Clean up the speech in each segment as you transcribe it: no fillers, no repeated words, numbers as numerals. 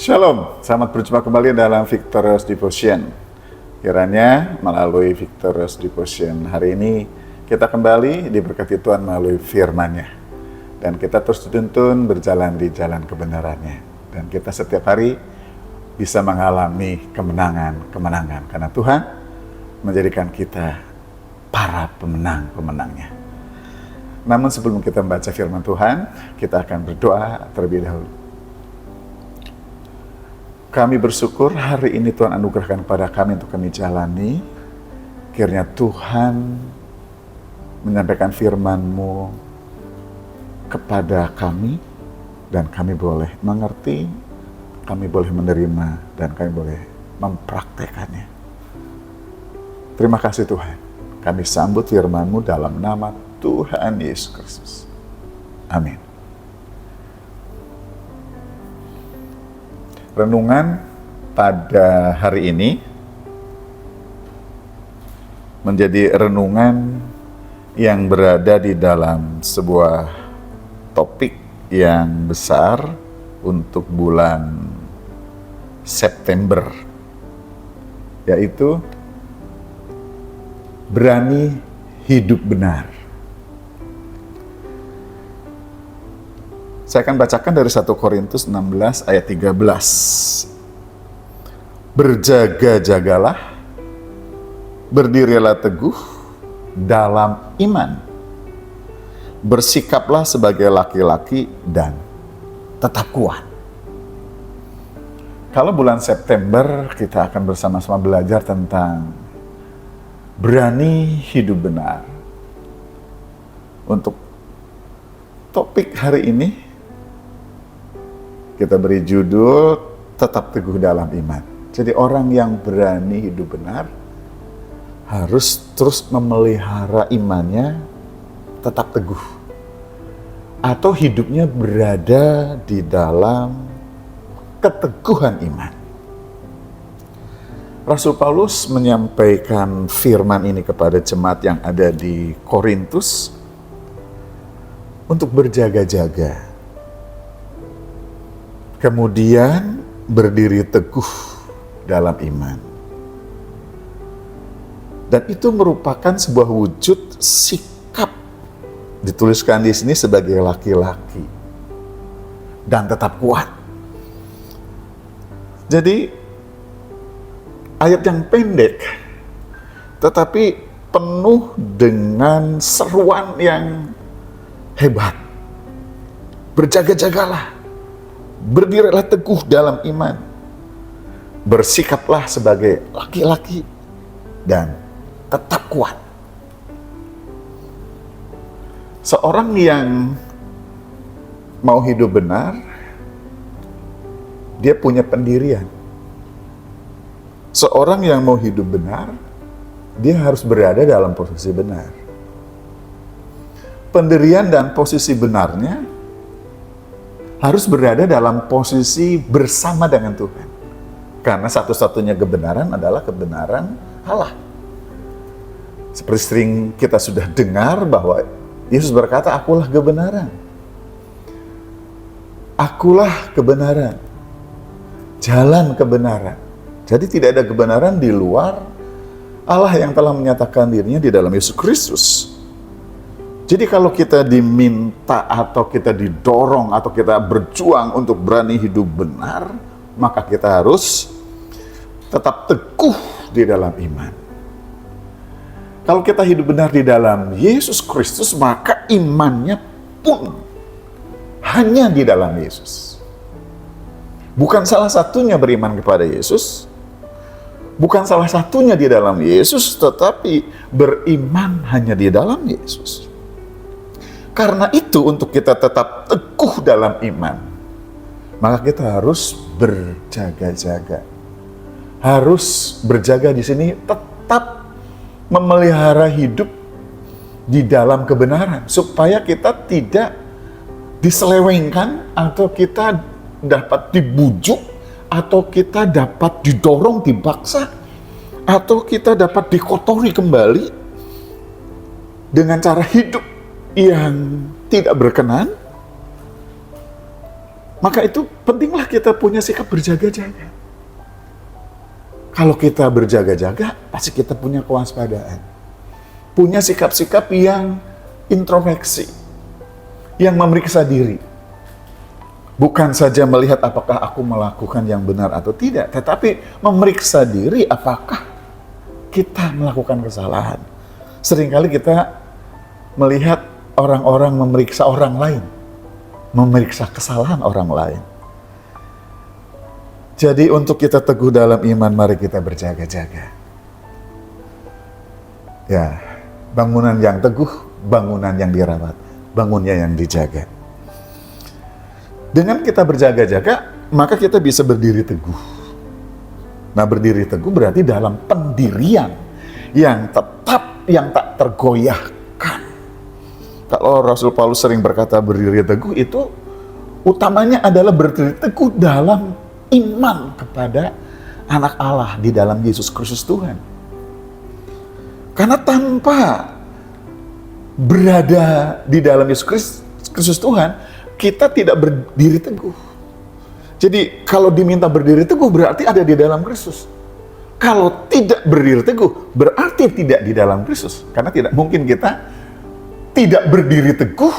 Shalom, selamat berjumpa kembali dalam Victorious Devotion. Kiranya melalui Victorious Devotion hari ini kita kembali diberkati Tuhan melalui firman-Nya. Dan kita terus dituntun berjalan di jalan kebenarannya. Dan kita setiap hari bisa mengalami kemenangan-kemenangan. Karena Tuhan menjadikan kita para pemenang-pemenangnya. Namun sebelum kita membaca firman Tuhan, kita akan berdoa terlebih dahulu. Kami bersyukur hari ini Tuhan anugerahkan kepada kami untuk kami jalani. Kiranya Tuhan menyampaikan firman-Mu kepada kami dan kami boleh mengerti, kami boleh menerima dan kami boleh mempraktekannya. Terima kasih Tuhan. Kami sambut firman-Mu dalam nama Tuhan Yesus Kristus. Amin. Renungan pada hari ini menjadi renungan yang berada di dalam sebuah topik yang besar untuk bulan September, yaitu berani hidup benar. Saya akan bacakan dari 1 Korintus 16 ayat 13. Berjaga-jagalah, berdirilah teguh dalam iman. Bersikaplah sebagai laki-laki dan tetap kuat. Kalau bulan September kita akan bersama-sama belajar tentang berani hidup benar. Untuk topik hari ini kita beri judul tetap teguh dalam iman. Jadi orang yang berani hidup benar harus terus memelihara imannya tetap teguh. Atau hidupnya berada di dalam keteguhan iman. Rasul Paulus menyampaikan firman ini kepada jemaat yang ada di Korintus untuk berjaga-jaga. Kemudian berdiri teguh dalam iman. Dan itu merupakan sebuah wujud sikap. Dituliskan di sini sebagai laki-laki. Dan tetap kuat. Jadi ayat yang pendek, tetapi penuh dengan seruan yang hebat. Berjaga-jagalah. Berdirilah teguh dalam iman. Bersikaplah sebagai laki-laki dan tetap kuat. Seorang yang mau hidup benar, dia punya pendirian. Seorang yang mau hidup benar, dia harus berada dalam posisi benar. Pendirian dan posisi benarnya harus berada dalam posisi bersama dengan Tuhan. Karena satu-satunya kebenaran adalah kebenaran Allah. Seperti sering kita sudah dengar bahwa Yesus berkata, "Akulah kebenaran. Akulah kebenaran. Jalan kebenaran." Jadi tidak ada kebenaran di luar Allah yang telah menyatakan dirinya di dalam Yesus Kristus. Jadi kalau kita diminta atau kita didorong atau kita berjuang untuk berani hidup benar, maka kita harus tetap teguh di dalam iman. Kalau kita hidup benar di dalam Yesus Kristus, maka imannya pun hanya di dalam Yesus. Bukan salah satunya beriman kepada Yesus, bukan salah satunya di dalam Yesus, tetapi beriman hanya di dalam Yesus. Karena itu untuk kita tetap teguh dalam iman, maka kita harus berjaga-jaga. Harus berjaga di sini tetap memelihara hidup di dalam kebenaran. Supaya kita tidak diselewengkan atau kita dapat dibujuk atau kita dapat didorong, dipaksa atau kita dapat dikotori kembali dengan cara hidup yang tidak berkenan, Maka itu pentinglah kita punya sikap berjaga-jaga. Kalau kita berjaga-jaga, pasti kita punya kewaspadaan. Punya sikap-sikap yang introspeksi, yang memeriksa diri. Bukan saja melihat apakah aku melakukan yang benar atau tidak, tetapi memeriksa diri apakah kita melakukan kesalahan. Seringkali kita melihat orang-orang memeriksa orang lain, memeriksa kesalahan orang lain. Jadi untuk kita teguh dalam iman, mari kita berjaga-jaga. Ya, bangunan yang teguh, bangunan yang dirawat, bangunnya yang dijaga. Dengan kita berjaga-jaga, maka kita bisa berdiri teguh. Nah, berdiri teguh berarti dalam pendirian yang tetap, yang tak tergoyahkan. Kalau Rasul Paulus sering berkata berdiri teguh, itu utamanya adalah berdiri teguh dalam iman kepada anak Allah di dalam Yesus Kristus Tuhan. Karena tanpa berada di dalam Yesus Kristus Tuhan, kita tidak berdiri teguh. Jadi kalau diminta berdiri teguh berarti ada di dalam Kristus. Kalau tidak berdiri teguh berarti tidak di dalam Kristus. Karena tidak mungkin kita tidak berdiri teguh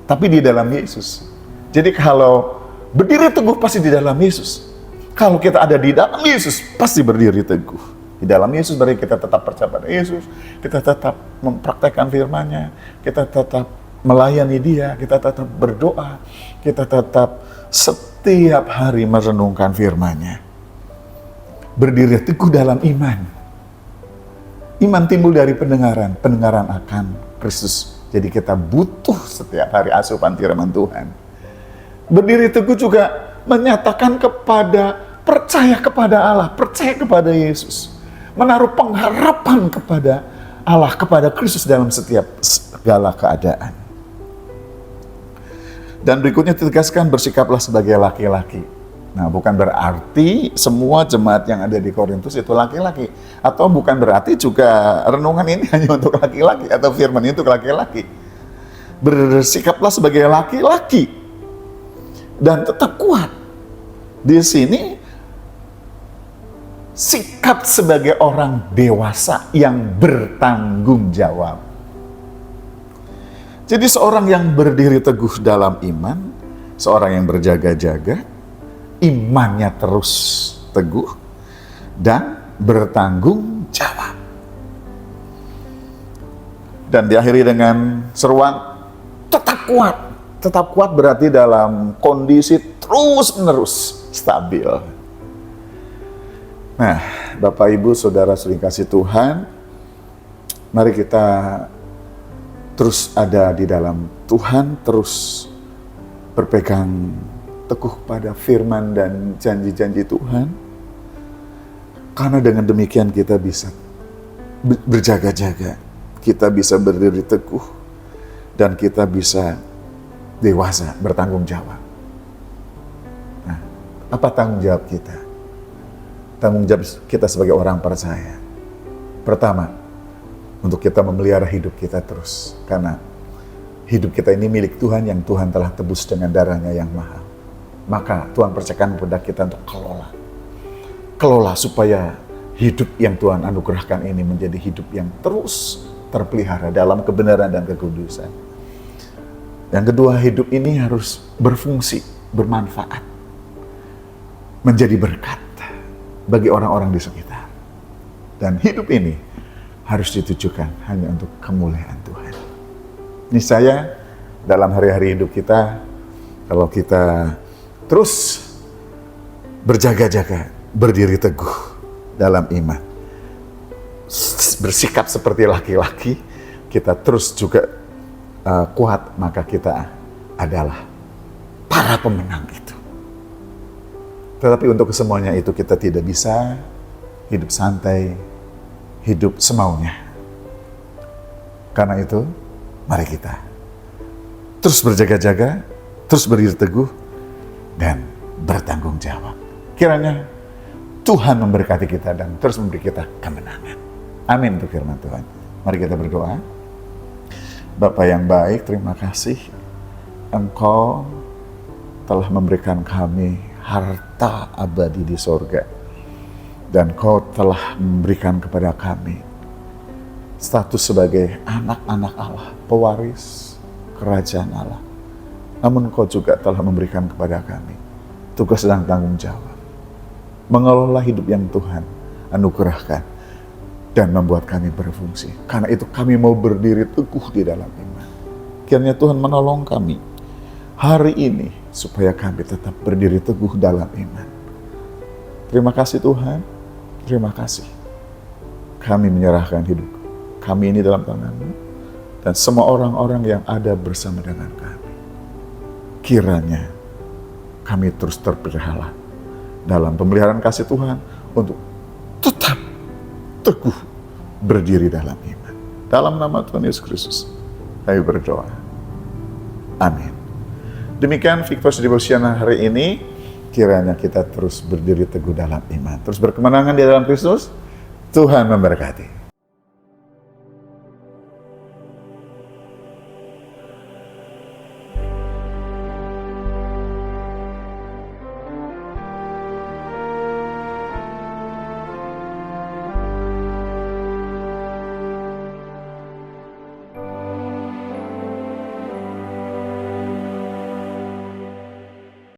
tapi di dalam Yesus. Jadi kalau berdiri teguh pasti di dalam Yesus. Kalau kita ada di dalam Yesus, pasti berdiri teguh. Di dalam Yesus berarti kita tetap percaya pada Yesus, kita tetap mempraktekkan firman-Nya, kita tetap melayani Dia, kita tetap berdoa, kita tetap setiap hari merenungkan firman-Nya. Berdiri teguh dalam iman. Iman timbul dari pendengaran, pendengaran akan Kristus. Jadi kita butuh setiap hari asupan firman Tuhan. Berdiri teguh juga menyatakan percaya kepada Allah, percaya kepada Yesus. Menaruh pengharapan kepada Allah, kepada Kristus dalam setiap segala keadaan. Dan berikutnya ditegaskan bersikaplah sebagai laki-laki. Nah, bukan berarti semua jemaat yang ada di Korintus itu laki-laki. Atau bukan berarti juga renungan ini hanya untuk laki-laki atau firman ini untuk laki-laki. Bersikaplah sebagai laki-laki dan tetap kuat. Di sini sikap sebagai orang dewasa yang bertanggung jawab. Jadi seorang yang berdiri teguh dalam iman, seorang yang berjaga-jaga, imannya terus teguh dan bertanggung jawab. Dan diakhiri dengan seruan tetap kuat. Tetap kuat berarti dalam kondisi terus-menerus stabil. Nah, Bapak Ibu Saudara sering kasih Tuhan, mari kita terus ada di dalam Tuhan, terus berpegang teguh pada firman dan janji-janji Tuhan. Karena dengan demikian kita bisa berjaga-jaga, kita bisa berdiri teguh, dan kita bisa dewasa, bertanggung jawab. Nah, apa tanggung jawab kita? Tanggung jawab kita sebagai orang percaya. Pertama, untuk kita memelihara hidup kita terus. Karena hidup kita ini milik Tuhan yang Tuhan telah tebus dengan darahnya yang mahal. Maka Tuhan percayakan kepada kita untuk kelola. Kelola supaya hidup yang Tuhan anugerahkan ini menjadi hidup yang terus terpelihara dalam kebenaran dan kekudusan. Yang kedua, hidup ini harus berfungsi, bermanfaat, menjadi berkat bagi orang-orang di sekitar. Dan hidup ini harus ditujukan hanya untuk kemuliaan Tuhan. Niscaya dalam hari-hari hidup kita, kalau kita terus berjaga-jaga, berdiri teguh dalam iman, bersikap seperti laki-laki, kita terus juga kuat, maka kita adalah para pemenang itu. Tetapi untuk kesemuanya itu kita tidak bisa hidup santai, hidup semaunya. Karena itu, mari kita terus berjaga-jaga, terus berdiri teguh, dan bertanggung jawab. Kiranya Tuhan memberkati kita dan terus memberi kita kemenangan. Amin untuk firman Tuhan. Mari kita berdoa. Bapa yang baik, terima kasih Engkau telah memberikan kami harta abadi di sorga. Dan Kau telah memberikan kepada kami status sebagai anak-anak Allah, pewaris kerajaan Allah. Namun Kau juga telah memberikan kepada kami tugas dan tanggung jawab mengelola hidup yang Tuhan anugerahkan dan membuat kami berfungsi. Karena itu kami mau berdiri teguh di dalam iman. Kiranya Tuhan menolong kami hari ini supaya kami tetap berdiri teguh dalam iman. Terima kasih Tuhan, terima kasih. Kami menyerahkan hidup kami ini dalam tangan-Mu dan semua orang-orang yang ada bersama dengan kami. Kiranya kami terus terpelihara dalam pemeliharaan kasih Tuhan untuk tetap teguh berdiri dalam iman. Dalam nama Tuhan Yesus Kristus, kami berdoa. Amin. Demikian Victor's Devotion hari ini. Kiranya kita terus berdiri teguh dalam iman, terus berkemenangan di dalam Kristus. Tuhan memberkati.